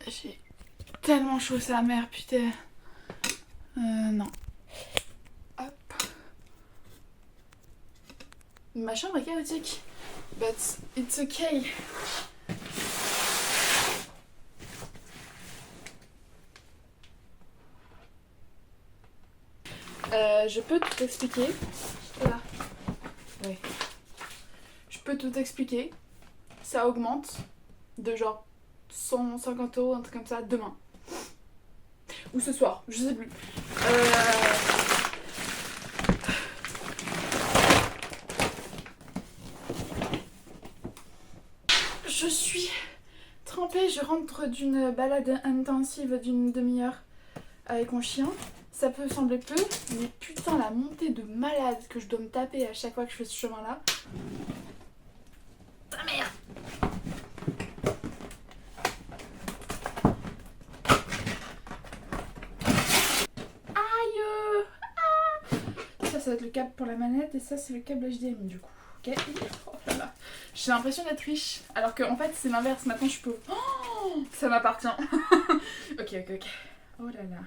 J'ai tellement chaud sa mère, putain. Non. Hop. Ma chambre est chaotique. But it's okay. Je peux tout expliquer. Voilà. Oui. Je peux tout expliquer. Ça augmente de genre 150 €, un truc comme ça, demain. Ou ce soir, je sais plus. Je suis trempée, je rentre d'une balade intensive d'une demi-heure avec mon chien. Ça peut sembler peu, mais putain la montée de malade que je dois me taper à chaque fois que je fais ce chemin-là. Ta mère! Aïe! Ça va être le câble pour la manette et ça c'est le câble HDMI du coup. Ok? Oh là là. J'ai l'impression d'être riche, alors qu'en fait c'est l'inverse. Maintenant je peux. Oh, ça m'appartient. Ok. Oh là là.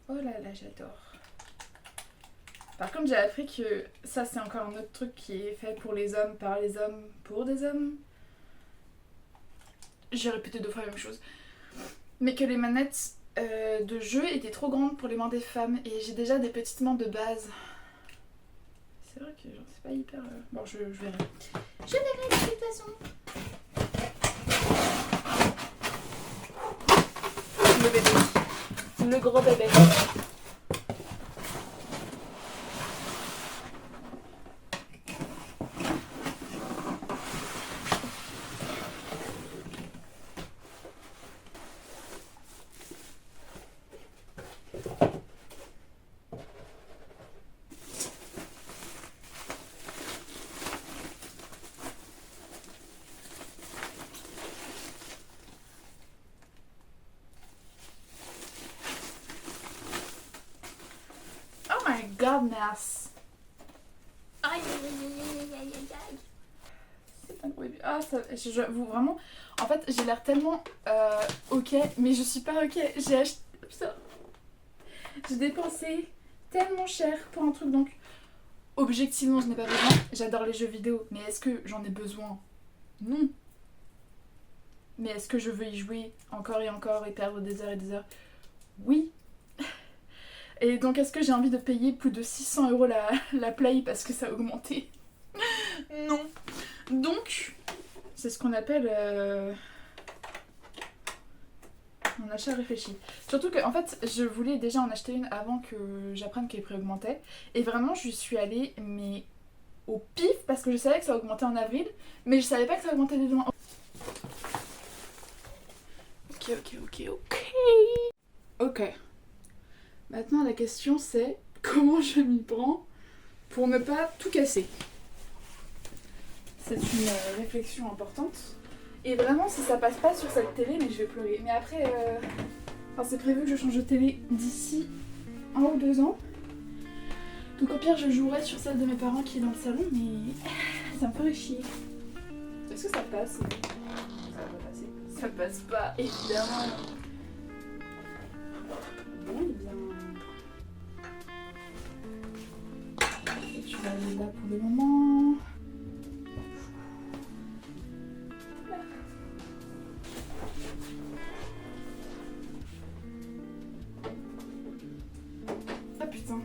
Oh là là, j'adore. Par contre, j'ai appris que ça, c'est encore un autre truc qui est fait pour les hommes, par les hommes, pour des hommes. J'ai répété 2 fois la même chose. Mais que les manettes de jeu étaient trop grandes pour les mains des femmes. Et j'ai déjà des petites mains de base. C'est vrai que genre, c'est pas hyper... Bon, je verrai. Je verrai de toute façon. Le bébé. Le gros bébé. Oh my godness. Aïe. C'est un gros bébé. Ah, ça, j'avoue vraiment. En fait, j'ai l'air tellement ok, mais je suis pas ok. J'ai acheté. Putain. J'ai dépensé tellement cher pour un truc, donc objectivement, je n'ai pas besoin. J'adore les jeux vidéo, mais est-ce que j'en ai besoin? Non. Mais est-ce que je veux y jouer encore et encore et perdre des heures et des heures? Oui. Et donc, est-ce que j'ai envie de payer plus de 600 € la Play parce que ça a augmenté? Non. Donc, c'est ce qu'on appelle un achat réfléchi. Surtout que, en fait, je voulais déjà en acheter une avant que j'apprenne que les prix augmentaient. Et vraiment, je suis allée, mais au pif, parce que je savais que ça augmentait en avril, mais je savais pas que ça augmentait dès demain. Ok. Maintenant, la question c'est comment je m'y prends pour ne pas tout casser. C'est une réflexion importante. Et vraiment, si ça passe pas sur cette télé, mais je vais pleurer. Mais après, enfin, c'est prévu que je change de télé d'ici 1 ou 2 ans. Donc au pire, je jouerai sur celle de mes parents qui est dans le salon, mais ça me ferait chier. Est-ce que ça passe? Ça va pas passer. Ça passe pas, évidemment. Bon, eh bien... Et tu vas aller là pour le moment. Ah putain.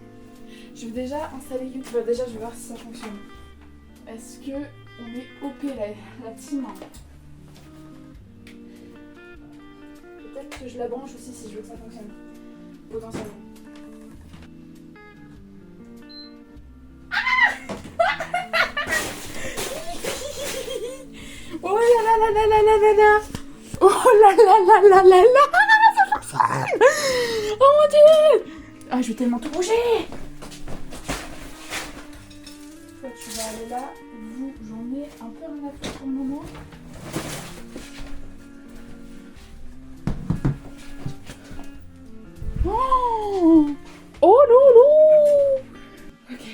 Je vais déjà installer YouTube. Déjà, je vais voir si ça fonctionne. Est-ce que on est OP la team? Peut-être que je la branche aussi si je veux que ça fonctionne. Potentiellement. Oh là là là là là là là là. Oh là là là là là là. Ça fonctionne. Oh mon dieu. Ah, je vais tellement tout bouger. Toi, tu vas aller là. Vous, j'en ai un peu rien à faire pour le moment. Oh, oh loulou. Ok.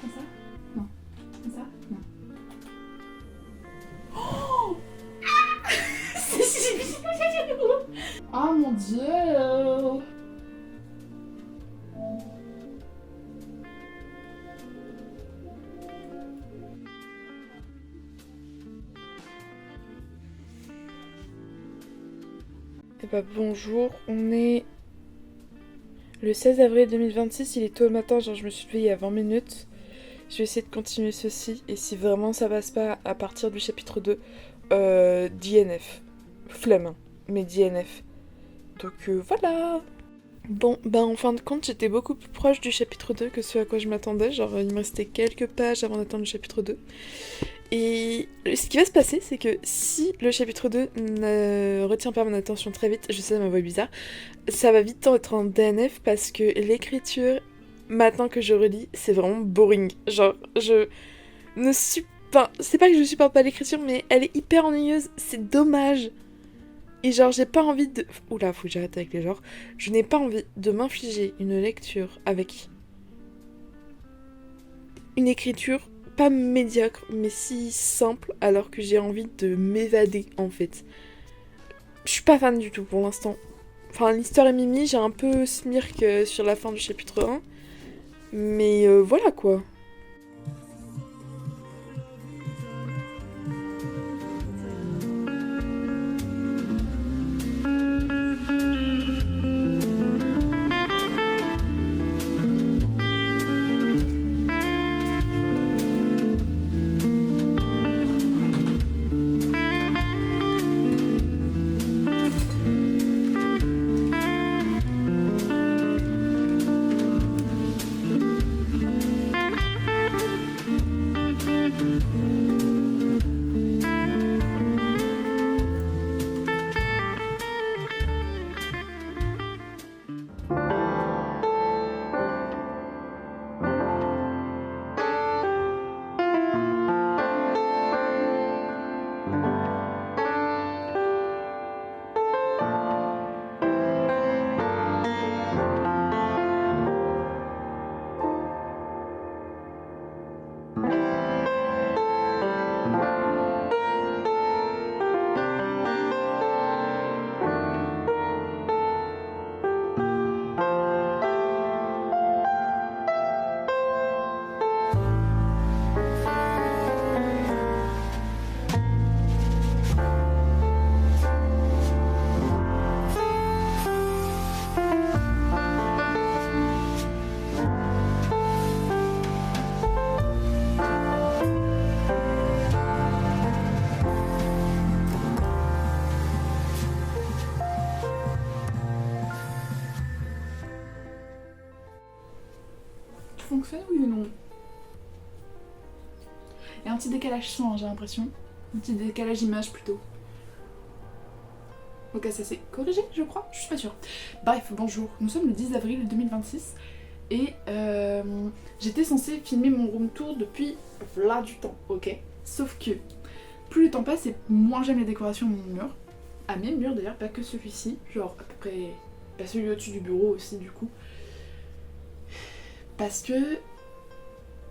Comme ça? Non. Comme ça? Non. Oh. C'est si Ah mon dieu. Eh bah bonjour, on est le 16 avril 2026, il est tôt le matin, genre je me suis levée il y a 20 minutes. Je vais essayer de continuer ceci, et si vraiment ça passe pas à partir du chapitre 2, d'INF. Flemme, hein, mais d'INF. Donc voilà. Bon, bah en fin de compte, j'étais beaucoup plus proche du chapitre 2 que ce à quoi je m'attendais. Genre, il me restait quelques pages avant d'atteindre le chapitre 2. Et ce qui va se passer, c'est que si le chapitre 2 ne retient pas mon attention très vite, je sais, ma voix est bizarre, ça va vite être en DNF parce que l'écriture, maintenant que je relis, c'est vraiment boring. Genre, je ne suis pas... C'est pas que je supporte pas l'écriture, mais elle est hyper ennuyeuse, c'est dommage. Et genre, j'ai pas envie de... Oula, faut que j'arrête avec les genres. Je n'ai pas envie de m'infliger une lecture avec une écriture pas médiocre, mais si simple, alors que j'ai envie de m'évader, en fait. Je suis pas fan du tout, pour l'instant. Enfin, l'histoire est mimi, j'ai un peu smirk sur la fin du chapitre 1. Mais voilà, quoi. Tout fonctionne, oui ou non? Il y a un petit décalage son, j'ai l'impression. Un petit décalage image plutôt. Ok, ça s'est corrigé, je crois. Je suis pas sûre. Bref, bonjour. Nous sommes le 10 avril 2026 et j'étais censée filmer mon room tour depuis là du temps, ok? Sauf que plus le temps passe et moins j'aime les décorations de mon mur. À mes murs d'ailleurs, pas que celui-ci. Genre à peu près... Pas celui au-dessus du bureau aussi du coup. Parce que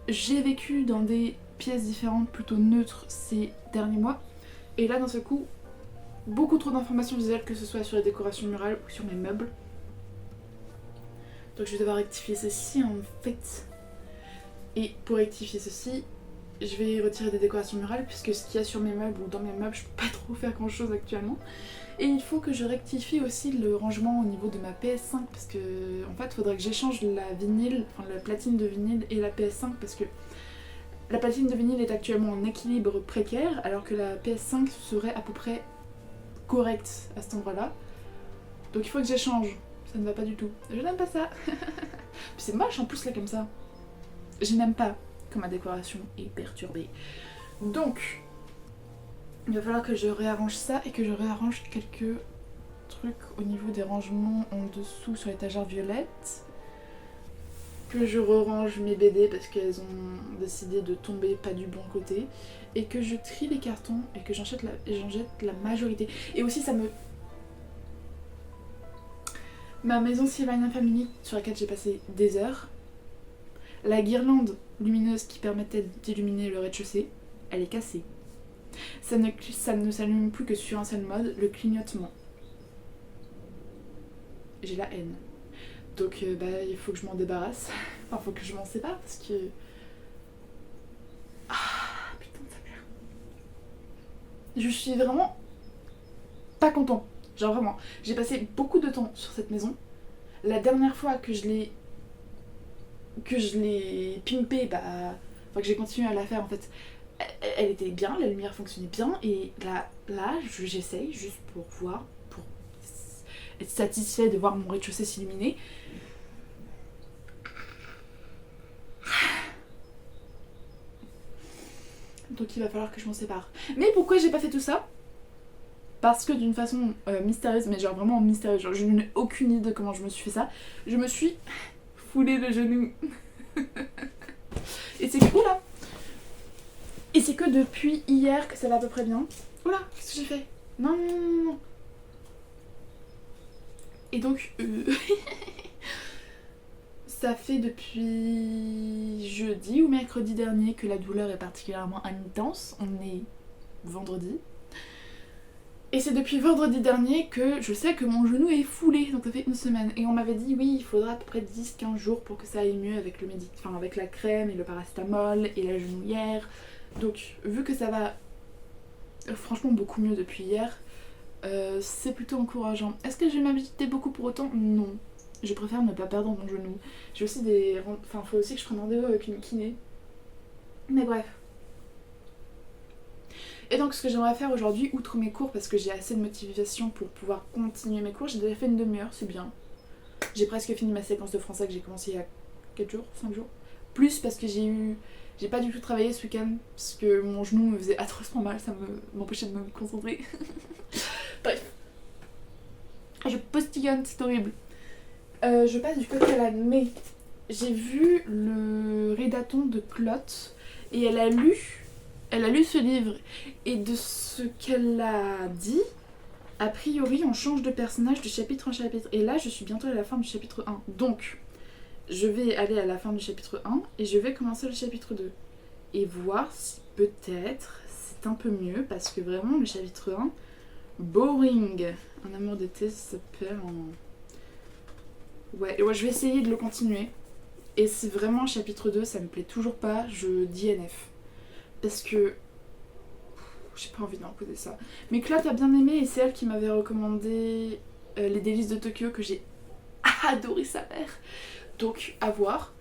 j'ai vécu dans des pièces différentes plutôt neutres ces derniers mois. Et là d'un seul coup, beaucoup trop d'informations visuelles, que ce soit sur les décorations murales ou sur mes meubles. Donc je vais devoir rectifier ceci en fait. Et pour rectifier ceci, je vais retirer des décorations murales puisque ce qu'il y a sur mes meubles ou dans mes meubles, je peux pas trop faire grand chose actuellement. Et il faut que je rectifie aussi le rangement au niveau de ma PS5 parce que en fait il faudrait que j'échange la vinyle, enfin la platine de vinyle et la PS5 parce que la platine de vinyle est actuellement en équilibre précaire alors que la PS5 serait à peu près correcte à cet endroit-là. Donc il faut que j'échange. Ça ne va pas du tout. Je n'aime pas ça. Puis c'est moche en plus là comme ça. Je n'aime pas quand ma décoration est perturbée. Donc, il va falloir que je réarrange ça et que je réarrange quelques trucs au niveau des rangements en dessous sur l'étagère violette. Que je re-range mes BD parce qu'elles ont décidé de tomber pas du bon côté. Et que je trie les cartons et que j'en jette la majorité. Et aussi ça me... Ma maison Sylvania Family sur laquelle j'ai passé des heures. La guirlande lumineuse qui permettait d'illuminer le rez-de-chaussée, elle est cassée. Ça ne s'allume plus que sur un seul mode, le clignotement. j'ai la haine. Donc bah, il faut que je m'en débarrasse. Enfin, il faut que je m'en sépare parce que... Ah, putain de sa mère. Je suis vraiment pas content. Genre vraiment, j'ai passé beaucoup de temps sur cette maison. La dernière fois que je l'ai pimpée, bah... Enfin que j'ai continué à la faire en fait, elle était bien, la lumière fonctionnait bien. Et là j'essaye juste pour voir, pour être satisfait de voir mon rez-de-chaussée s'illuminer. Donc il va falloir que je m'en sépare. Mais pourquoi j'ai pas fait tout ça? Parce que d'une façon mystérieuse, mais genre vraiment mystérieuse, genre je n'ai aucune idée de comment je me suis fait ça. Je me suis foulé le genou. Et c'est que... Oula! Et c'est que depuis hier que ça va à peu près bien. Oula, qu'est-ce que j'ai fait? Non, non, non, non. Et donc... ça fait depuis jeudi ou mercredi dernier que la douleur est particulièrement intense. On est vendredi. Et c'est depuis vendredi dernier que je sais que mon genou est foulé, donc ça fait une semaine. Et on m'avait dit oui, il faudra à peu près 10-15 jours pour que ça aille mieux avec avec la crème et le paracétamol et la genouillère. Donc vu que ça va franchement beaucoup mieux depuis hier, c'est plutôt encourageant. Est-ce que je vais m'habiter beaucoup pour autant? Non. Je préfère ne pas perdre mon genou. J'ai aussi des... Enfin, faut aussi que je prenne rendez-vous avec une kiné. Mais bref. Et donc ce que j'aimerais faire aujourd'hui, outre mes cours, parce que j'ai assez de motivation pour pouvoir continuer mes cours, j'ai déjà fait une demi-heure, c'est bien. J'ai presque fini ma séquence de français que j'ai commencé il y a 4 jours, 5 jours. Plus parce que j'ai pas du tout travaillé ce week-end, parce que mon genou me faisait atrocement mal, ça m'empêchait de me concentrer. Bref. Je postillonne, c'est horrible. Je passe du coq à l'âne, mais j'ai vu le rédaton de Clotte et elle a lu ce livre. Et de ce qu'elle a dit, a priori on change de personnage de chapitre en chapitre. Et là je suis bientôt à la fin du chapitre 1. Donc je vais aller à la fin du chapitre 1 et je vais commencer le chapitre 2. Et voir si peut-être c'est un peu mieux, parce que vraiment le chapitre 1, boring. Un amour d'été, ça s'appelle en... Ouais, je vais essayer de le continuer. Et si vraiment chapitre 2 ça me plaît toujours pas, je dis NF. Parce que j'ai pas envie d'imposer ça. Mais Claude a bien aimé et c'est elle qui m'avait recommandé Les Délices de Tokyo, que j'ai adoré sa mère. Donc à voir.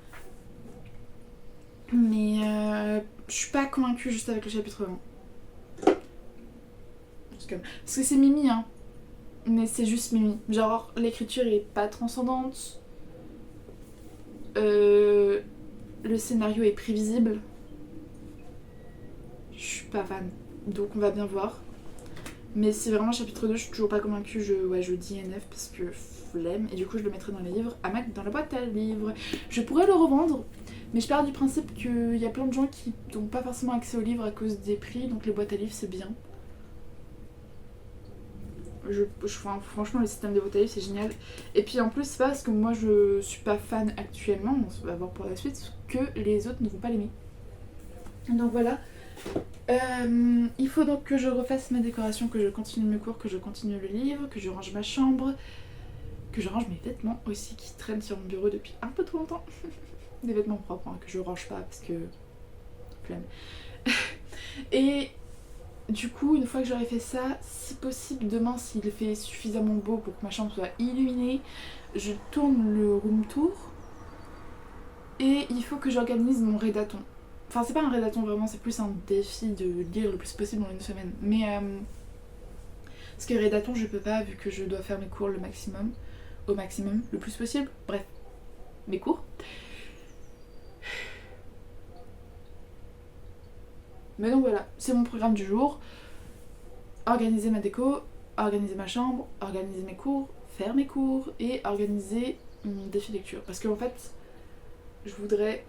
Mais je suis pas convaincue juste avec le chapitre 1. Parce que c'est Mimi, hein. Mais c'est juste Mimi. Genre l'écriture est pas transcendante. Le scénario est prévisible. Je suis pas fan. Donc on va bien voir. Mais c'est vraiment chapitre 2, je suis toujours pas convaincue. Je dis NF parce que flemme. Et du coup je le mettrai dans les livres à mettre dans la boîte à livres. Je pourrais le revendre. Mais je pars du principe qu'il y a plein de gens qui n'ont pas forcément accès aux livres à cause des prix. Donc les boîtes à livres c'est bien. Franchement le système des boîtes à livres c'est génial. Et puis en plus c'est pas parce que moi je suis pas fan actuellement, on va voir pour la suite, que les autres ne vont pas l'aimer. Donc voilà. Il faut donc que je refasse ma décoration, que je continue mes cours, que je continue le livre, que je range ma chambre, que je range mes vêtements aussi qui traînent sur mon bureau depuis un peu trop longtemps. Des vêtements propres hein, que je range pas parce que... flemme. Et du coup, une fois que j'aurai fait ça, si possible demain, s'il fait suffisamment beau pour que ma chambre soit illuminée, je tourne le room tour. Et il faut que j'organise mon rédaton. Enfin, c'est pas un rédaton vraiment, c'est plus un défi de lire le plus possible en une semaine. Mais parce que rédaton, je peux pas, vu que je dois faire mes cours au maximum, le plus possible. Bref, mes cours. Mais donc voilà, c'est mon programme du jour. Organiser ma déco, organiser ma chambre, organiser mes cours, faire mes cours et organiser mon défi lecture. Parce qu'en fait, je voudrais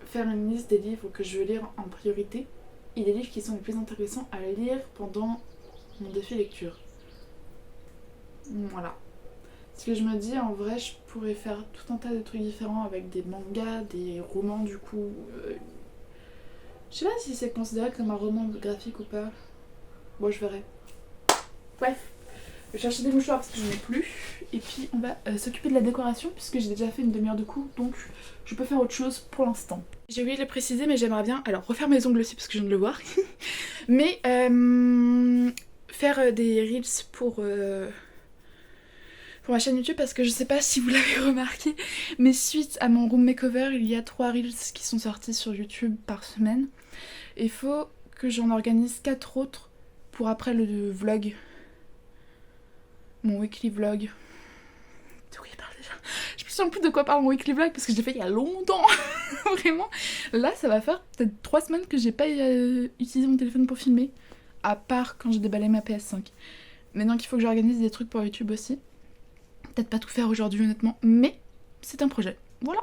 faire une liste des livres que je veux lire en priorité et des livres qui sont les plus intéressants à lire pendant mon défi lecture. Voilà. Parce que je me dis, en vrai, je pourrais faire tout un tas de trucs différents avec des mangas, des romans du coup. Je sais pas si c'est considéré comme un roman graphique ou pas. Bon, je verrai. Bref. Je vais chercher des mouchoirs parce que je n'en ai plus. Et puis on va s'occuper de la décoration puisque j'ai déjà fait une demi-heure de cours, donc je peux faire autre chose pour l'instant. J'ai oublié de le préciser mais j'aimerais bien, alors refaire mes ongles aussi parce que je viens de le voir. Mais faire des reels pour ma chaîne YouTube parce que je sais pas si vous l'avez remarqué, mais suite à mon room makeover, il y a 3 reels qui sont sortis sur YouTube par semaine. Et il faut que j'en organise 4 autres pour après le vlog. Mon weekly vlog. De quoi il parle déjà? Je me souviens plus de quoi parle mon weekly vlog parce que je l'ai fait il y a longtemps. Vraiment. Là, ça va faire peut-être 3 semaines que j'ai pas utilisé mon téléphone pour filmer. À part quand j'ai déballé ma PS5. Mais donc il faut que j'organise des trucs pour YouTube aussi. Peut-être pas tout faire aujourd'hui honnêtement, mais c'est un projet. Voilà.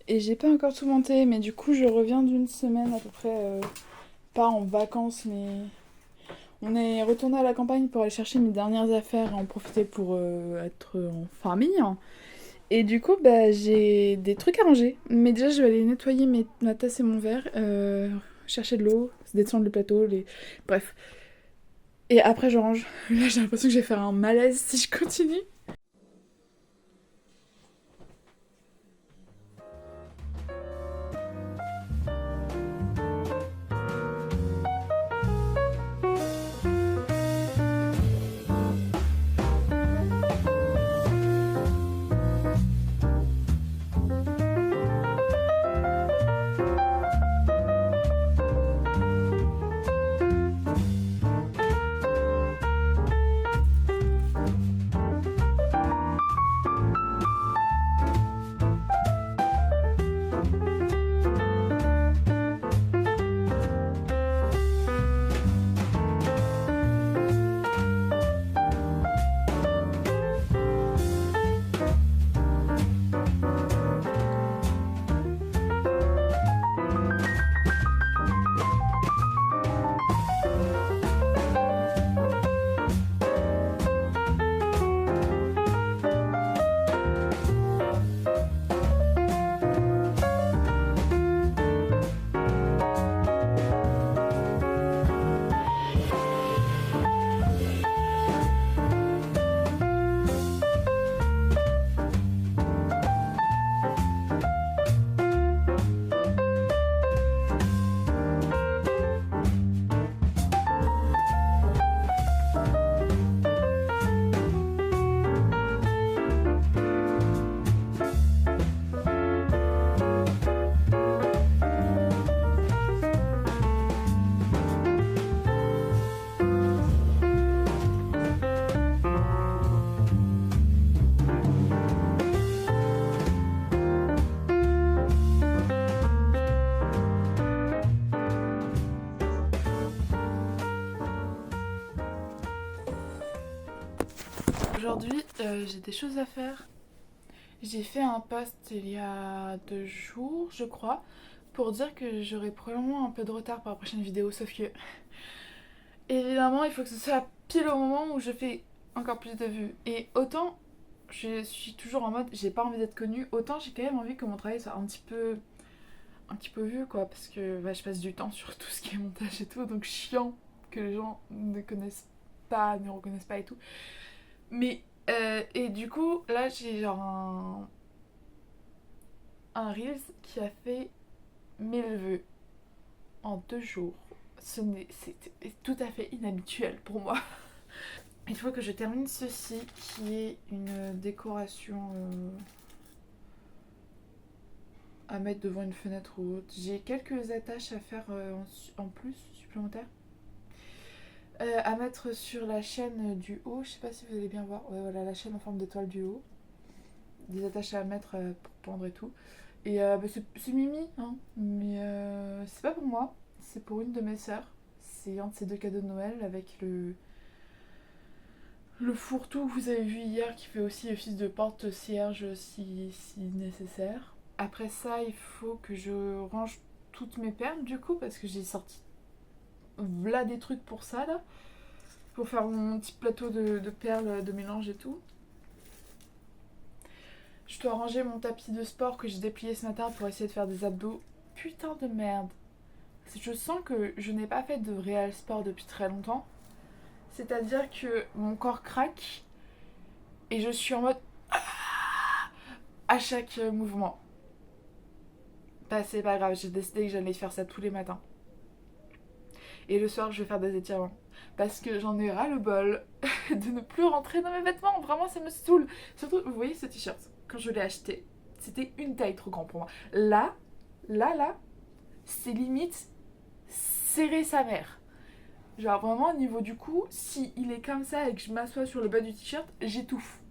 et j'ai pas encore tout monté, mais du coup je reviens d'une semaine à peu près, pas en vacances, mais on est retourné à la campagne pour aller chercher mes dernières affaires et en profiter pour être en famille. Et du coup, bah, j'ai des trucs à ranger. Mais déjà, je vais aller nettoyer ma tasse et mon verre, chercher de l'eau, descendre le plateau, bref. Et après, je range. Là, j'ai l'impression que je vais faire un malaise si je continue. Aujourd'hui, j'ai des choses à faire. J'ai fait un post il y a 2 jours, je crois, pour dire que j'aurai probablement un peu de retard pour la prochaine vidéo, sauf que évidemment, il faut que ce soit pile au moment où je fais encore plus de vues. Et autant je suis toujours en mode j'ai pas envie d'être connue, autant j'ai quand même envie que mon travail soit un petit peu vu, quoi, parce que bah, je passe du temps sur tout ce qui est montage et tout, donc chiant que les gens ne connaissent pas, ne reconnaissent pas et tout. Mais et du coup, là j'ai genre un Reels qui a fait 1000 vues en 2 jours. C'est tout à fait inhabituel pour moi. Il faut que je termine ceci qui est une décoration à mettre devant une fenêtre ou autre. J'ai quelques attaches à faire en plus, supplémentaires. À mettre sur la chaîne du haut, je sais pas si vous allez bien voir. Ouais, voilà, la chaîne en forme d'étoile du haut. Des attaches à mettre pour pendre et tout. Et bah, c'est Mimi, hein. Mais c'est pas pour moi, c'est pour une de mes sœurs. C'est un de ses 2 cadeaux de Noël avec le fourre-tout que vous avez vu hier qui fait aussi office de porte-cierge si nécessaire. Après ça, il faut que je range toutes mes perles du coup parce que j'ai sorti là des trucs pour ça là. Pour faire mon petit plateau de perles de mélange et tout. Je dois ranger mon tapis de sport que j'ai déplié ce matin pour essayer de faire des abdos. Putain de merde. Je sens que je n'ai pas fait de réel sport depuis très longtemps. C'est-à-dire que mon corps craque et je suis en mode à chaque mouvement. Bah c'est pas grave, j'ai décidé que j'allais faire ça tous les matins. Et le soir je vais faire des étirements. Parce que j'en ai ras le bol de ne plus rentrer dans mes vêtements. Vraiment ça me saoule. Surtout, vous voyez ce t-shirt, quand je l'ai acheté, c'était une taille trop grand pour moi. Là, c'est limite serrer sa mère. Genre vraiment au niveau du cou, si il est comme ça et que je m'assois sur le bas du t-shirt, j'étouffe.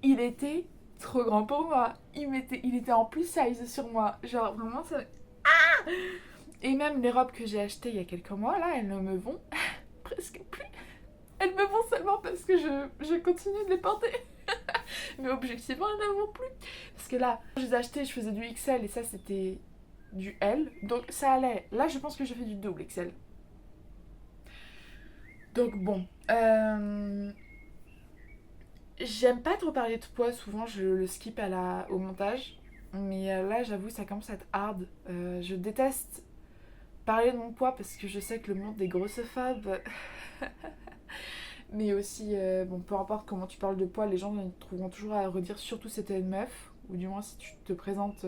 Il était trop grand pour moi. Il était en plus size sur moi. Genre vraiment ça... Ah, et même les robes que j'ai achetées il y a quelques mois, là, elles ne me vont presque plus. Elles me vont seulement parce que je continue de les porter. Mais objectivement, elles n'en vont plus. Parce que là, quand je les ai achetées, je faisais du XL et ça, c'était du L. Donc ça allait. Là, je pense que je fais du double XL. Donc bon. J'aime pas trop parler de poids. Souvent, je le skip au montage. Mais là, j'avoue, ça commence à être hard. Je déteste parler de mon poids parce que je sais que le monde des grossophobes. Mais aussi, bon, peu importe comment tu parles de poids, les gens trouveront toujours à redire, surtout si t'es une meuf, ou du moins si tu te présentes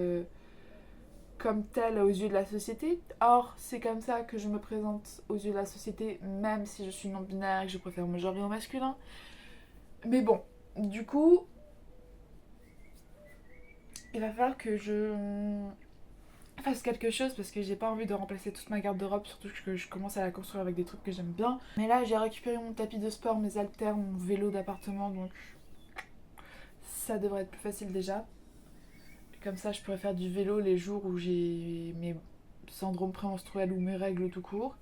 comme telle aux yeux de la société. Or, c'est comme ça que je me présente aux yeux de la société, même si je suis non-binaire et que je préfère me genrer au masculin. Mais bon, du coup, il va falloir que je fasse quelque chose parce que j'ai pas envie de remplacer toute ma garde-robe, surtout que je commence à la construire avec des trucs que j'aime bien. Mais là, j'ai récupéré mon tapis de sport, mes haltères, mon vélo d'appartement, donc ça devrait être plus facile déjà. Comme ça, je pourrais faire du vélo les jours où j'ai mes syndromes prémenstruels ou mes règles tout court.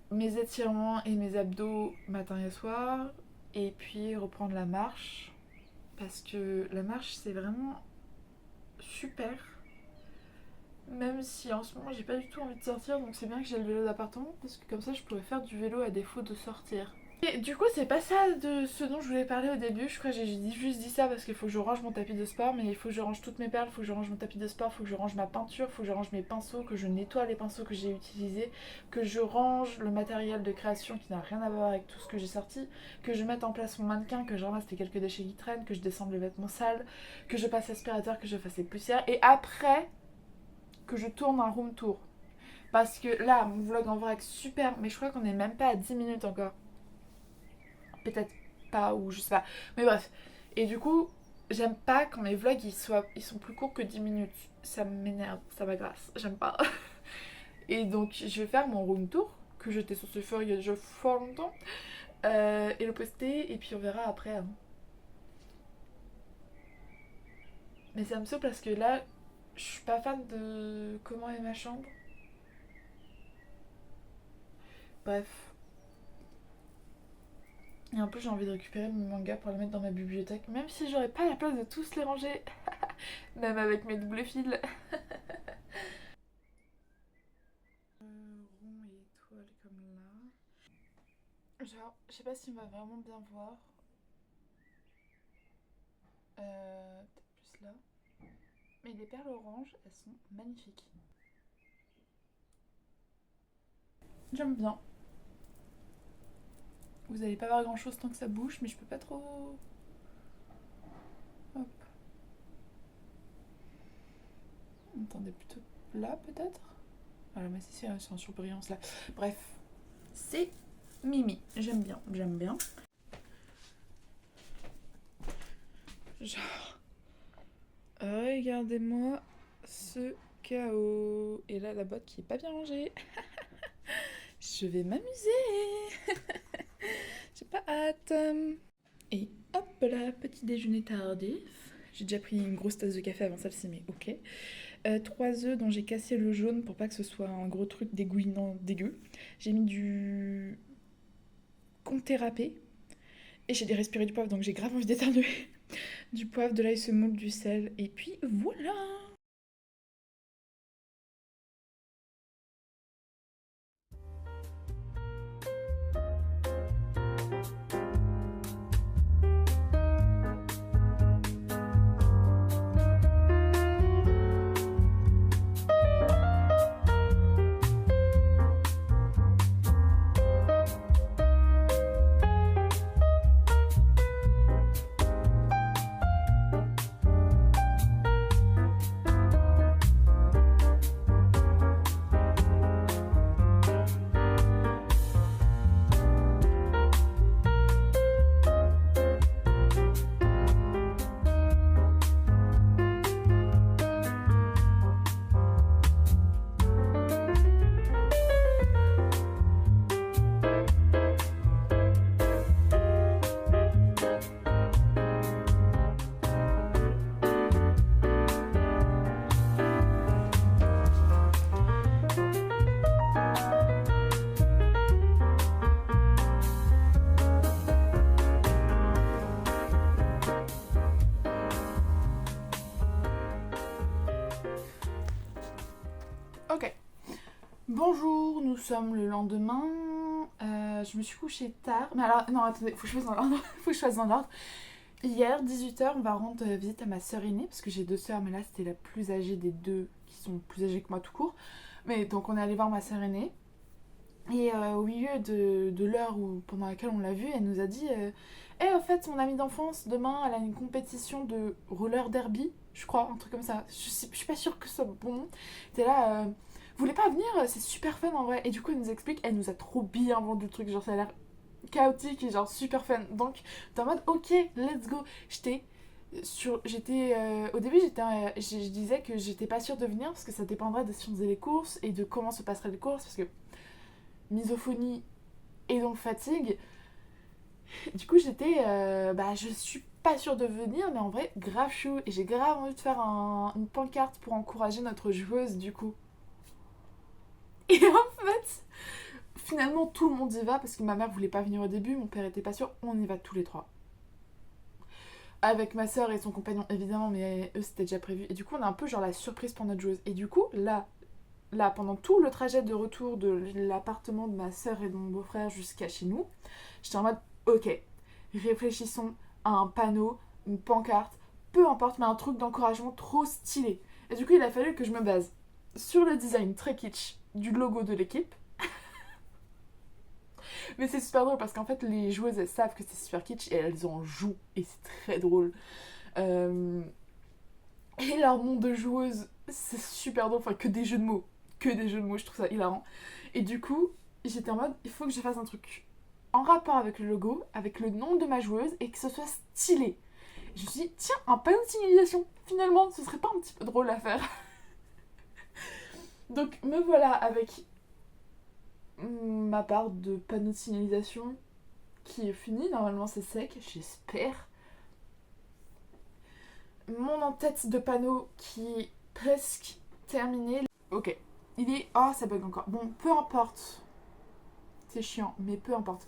Mes étirements et mes abdos matin et soir. Et puis reprendre la marche. Parce que la marche, c'est vraiment super. Même si en ce moment, j'ai pas du tout envie de sortir. Donc c'est bien que j'ai le vélo d'appartement. Parce que comme ça, je pourrais faire du vélo à défaut de sortir. Et du coup, c'est pas ça de ce dont je voulais parler au début. Je crois que j'ai juste dit ça parce qu'il faut que je range mon tapis de sport, mais il faut que je range toutes mes perles, il faut que je range mon tapis de sport, il faut que je range ma peinture, il faut que je range mes pinceaux, que je nettoie les pinceaux que j'ai utilisés, que je range le matériel de création qui n'a rien à voir avec tout ce que j'ai sorti, que je mette en place mon mannequin, que je ramasse les quelques déchets qui traînent, que je descende les vêtements sales, que je passe l'aspirateur, que je fasse les poussières, et après, que je tourne un room tour. Parce que là, mon vlog en vrac, super, mais je crois qu'on est même pas à 10 minutes encore. Peut-être pas, ou je sais pas. Mais bref. Et du coup, j'aime pas quand mes vlogs ils sont plus courts que 10 minutes. Ça m'énerve, ça m'agace. J'aime pas. Et donc, je vais faire mon room tour, que j'étais censée faire il y a déjà fort longtemps, et le poster, et puis on verra après. Hein. Mais ça me saoule parce que là, je suis pas fan de comment est ma chambre. Bref. Et en plus, j'ai envie de récupérer mon manga pour le mettre dans ma bibliothèque, même si j'aurais pas la place de tous les ranger. Même avec mes doubles fils. Rond et étoile comme là. Genre, je sais pas si on va vraiment bien voir. Peut-être plus là. Mais les perles oranges, elles sont magnifiques. J'aime bien. Vous allez pas voir grand chose tant que ça bouge, mais je peux pas trop. Hop. Attendez, plutôt là peut-être. Voilà, mais c'est en surbrillance là. Bref, c'est Mimi. J'aime bien, j'aime bien. Genre, regardez-moi ce chaos. Et là, la boîte qui est pas bien rangée. Je vais m'amuser. J'ai pas hâte. Et hop là, petit déjeuner tardif. J'ai déjà pris une grosse tasse de café avant celle-ci, mais ok. 3 œufs dont j'ai cassé le jaune pour pas que ce soit un gros truc dégoulinant dégueu. J'ai mis du comté râpé. Et j'ai respiré du poivre, donc j'ai grave envie d'éternuer. Du poivre, de l'ail semoule, du sel. Et puis voilà. sommes le lendemain. Je me suis couchée tard. Mais alors, non, attendez, faut que je fasse dans l'ordre. Faut que je fasse dans l'ordre. Hier, 18h, on va rendre visite à ma sœur aînée, parce que j'ai 2 sœurs, mais là, c'était la plus âgée des 2, qui sont plus âgées que moi tout court. Mais donc, on est allé voir ma sœur aînée. Et au milieu de l'heure pendant laquelle on l'a vue, elle nous a dit en fait, mon amie d'enfance, demain, elle a une compétition de roller derby, je crois, un truc comme ça. Je suis pas sûre que ce soit bon. T'es là, vous voulez pas venir? C'est super fun en vrai. Et du coup, elle nous explique, elle nous a trop bien vendu le truc, genre ça a l'air chaotique et genre super fun. Donc, t'es en mode, ok, let's go. Au début, je disais que j'étais pas sûre de venir parce que ça dépendrait de si on faisait les courses et de comment se passeraient les courses, parce que misophonie et donc fatigue. Du coup, je suis pas sûre de venir, mais en vrai, grave chou. Et j'ai grave envie de faire une pancarte pour encourager notre joueuse, du coup. Et en fait, finalement, tout le monde y va parce que ma mère voulait pas venir au début, mon père était pas sûr. On y va tous les 3. Avec ma soeur et son compagnon, évidemment, mais eux, c'était déjà prévu. Et du coup, on a un peu genre la surprise pour notre joueuse. Et du coup, là, pendant tout le trajet de retour de l'appartement de ma soeur et de mon beau-frère jusqu'à chez nous, j'étais en mode, ok, réfléchissons à un panneau, une pancarte, peu importe, mais un truc d'encouragement trop stylé. Et du coup, il a fallu que je me base sur le design très kitsch du logo de l'équipe. Mais c'est super drôle parce qu'en fait, les joueuses, elles savent que c'est super kitsch et elles en jouent. Et c'est très drôle. Et leur nom de joueuse, c'est super drôle. Enfin, que des jeux de mots. Que des jeux de mots, je trouve ça hilarant. Et du coup, j'étais en mode, il faut que je fasse un truc en rapport avec le logo, avec le nom de ma joueuse et que ce soit stylé. Et je me suis dit, tiens, un panneau de signalisation, finalement, ce serait pas un petit peu drôle à faire? Donc me voilà avec ma part de panneau de signalisation qui est fini, normalement c'est sec, j'espère. Mon en-tête de panneau qui est presque terminé. Ok, il est... Oh, ça bug encore. Bon, peu importe. C'est chiant, mais peu importe.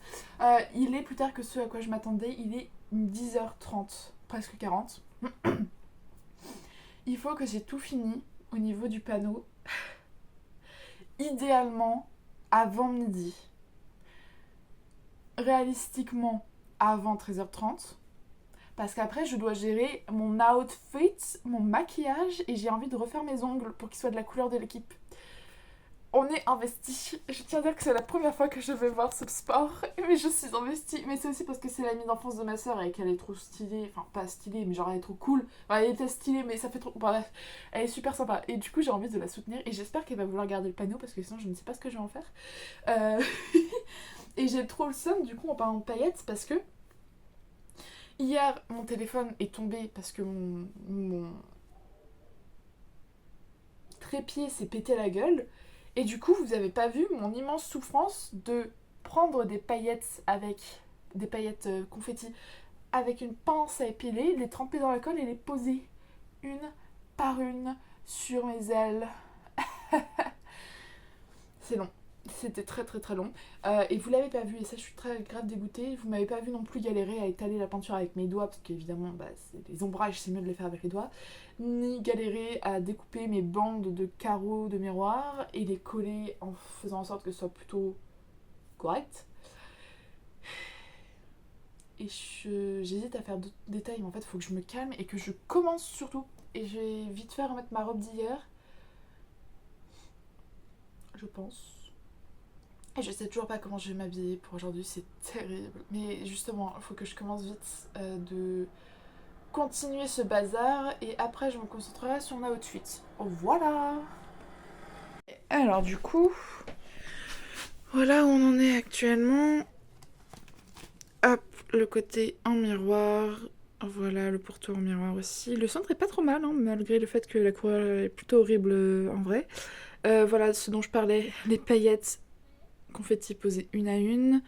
Il est plus tard que ce à quoi je m'attendais. Il est 10h30, presque 40. Il faut que j'ai tout fini au niveau du panneau. Idéalement, avant midi. Réalistiquement, avant 13h30. Parce qu'après, je dois gérer mon outfit, mon maquillage, et j'ai envie de refaire mes ongles pour qu'ils soient de la couleur de l'équipe. On est investi. Je tiens à dire que c'est la première fois que je vais voir ce sport, mais je suis investie. Mais c'est aussi parce que c'est l'amie d'enfance de ma soeur et qu'elle est trop stylée. Enfin, pas stylée, mais genre elle est trop cool. Enfin, elle était stylée, mais ça fait trop... Bref, elle est super sympa. Et du coup, j'ai envie de la soutenir et j'espère qu'elle va vouloir garder le panneau parce que sinon, je ne sais pas ce que je vais en faire. Et j'ai trop le seum, du coup, en parlant de paillettes, parce que hier, mon téléphone est tombé parce que mon trépied s'est pété la gueule. Et du coup, vous avez pas vu mon immense souffrance de prendre des paillettes confetti avec une pince à épiler, les tremper dans la colle et les poser une par une sur mes ailes. C'est long. C'était très très très long. Et vous l'avez pas vu, et ça je suis très grave dégoûtée. Vous m'avez pas vu non plus galérer à étaler la peinture avec mes doigts, parce qu'évidemment, les ombrages c'est mieux de les faire avec les doigts. Ni galérer à découper mes bandes de carreaux de miroir et les coller en faisant en sorte que ce soit plutôt correct. Et j'hésite à faire d'autres détails, mais en fait il faut que je me calme et que je commence surtout. Et je vais vite faire remettre ma robe d'hier. Je pense. Et je sais toujours pas comment je vais m'habiller pour aujourd'hui, c'est terrible. Mais justement, il faut que je commence vite de continuer ce bazar et après je me concentrerai sur ma outfit. Voilà. Alors du coup, voilà où on en est actuellement. Hop, le côté en miroir. Voilà, le pourtour en miroir aussi. Le centre est pas trop mal, hein, malgré le fait que la couleur est plutôt horrible en vrai. Voilà ce dont je parlais, les paillettes confetti posées une à une.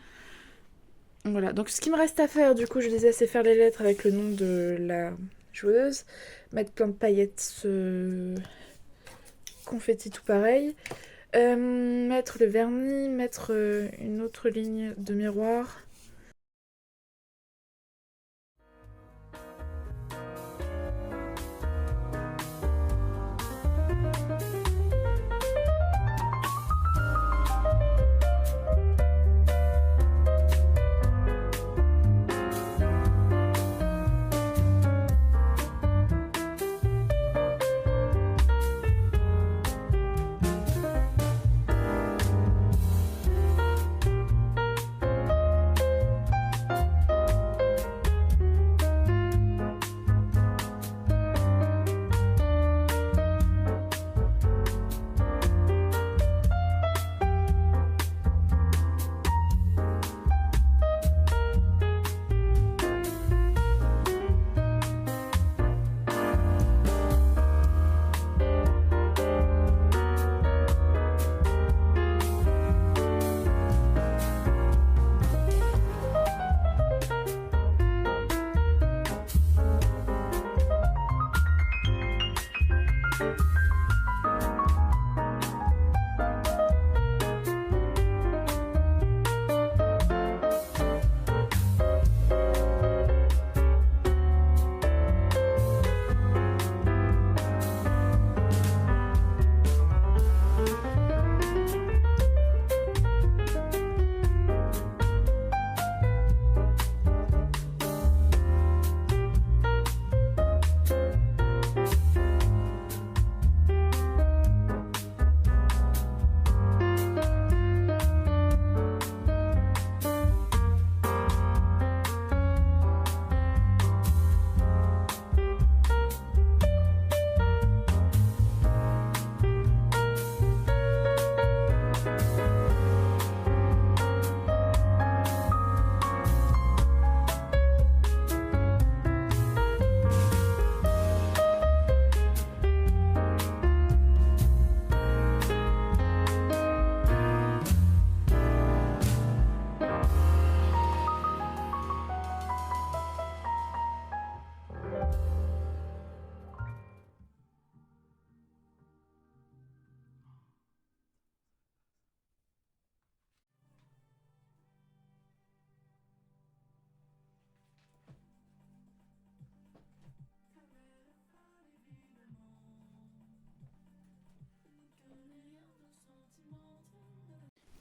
Voilà, donc ce qui me reste à faire, du coup, je disais, c'est faire les lettres avec le nom de la joueuse, mettre plein de paillettes confetti tout pareil, mettre le vernis, mettre une autre ligne de miroir.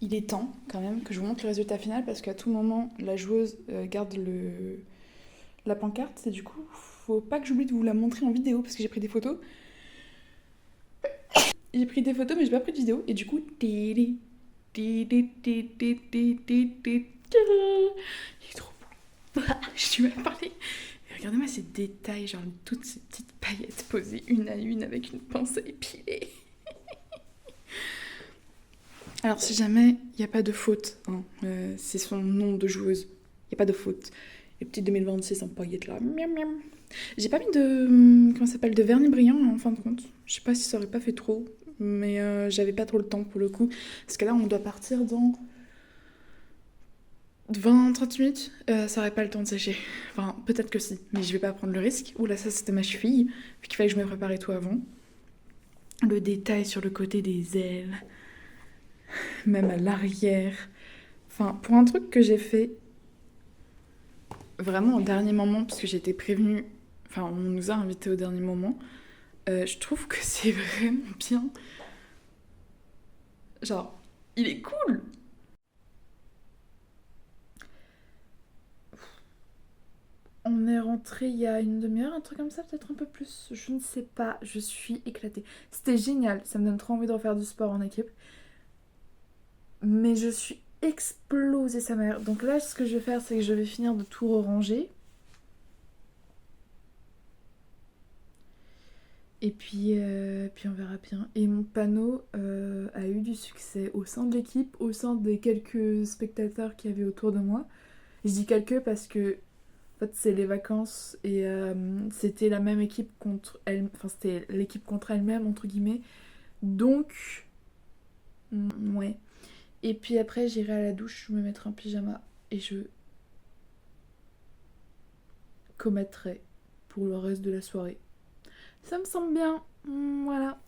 il est temps quand même que je vous montre le résultat final parce qu'à tout moment, la joueuse garde la pancarte et du coup, faut pas que j'oublie de vous la montrer en vidéo parce que j'ai pris des photos. J'ai pris des photos mais j'ai pas pris de vidéo et du coup, il est trop beau. Je lui ai parlé. Et regardez-moi ces détails, genre toutes ces petites paillettes posées une à une avec une pince à épiler. Alors si jamais il n'y a pas de faute, hein, c'est son nom de joueuse, il n'y a pas de faute. Les petites 2026 en paillettes là, miam miam. J'ai pas mis de, comment ça s'appelle, de vernis brillant en fin de compte. Je sais pas si ça aurait pas fait trop, mais j'avais pas trop le temps pour le coup. Parce que là on doit partir dans 20-30 minutes, ça aurait pas le temps de sécher. Enfin peut-être que si, mais je vais pas prendre le risque. Oula ça c'était ma cheville, vu qu'il fallait que je me prépare et tout avant. Le détail sur le côté des ailes, même à l'arrière. Enfin, pour un truc que j'ai fait vraiment au dernier moment, parce que j'ai été prévenue, enfin, on nous a invités au dernier moment, je trouve que c'est vraiment bien. Genre, il est cool! On est rentré il y a une demi-heure, un truc comme ça, peut-être un peu plus. Je ne sais pas, je suis éclatée. C'était génial, ça me donne trop envie de refaire du sport en équipe. Mais je suis explosée sa mère. Donc là, ce que je vais faire, c'est que je vais finir de tout ranger. Et puis on verra bien. Et mon panneau a eu du succès au sein de l'équipe, au sein des quelques spectateurs qu'il y avait autour de moi. Je dis quelques parce que en fait, c'est les vacances et c'était la même équipe contre elle, enfin c'était l'équipe contre elle-même entre guillemets. Donc ouais. Et puis après j'irai à la douche, je me mettrai en pyjama et je commettrai pour le reste de la soirée. Ça me semble bien. Voilà.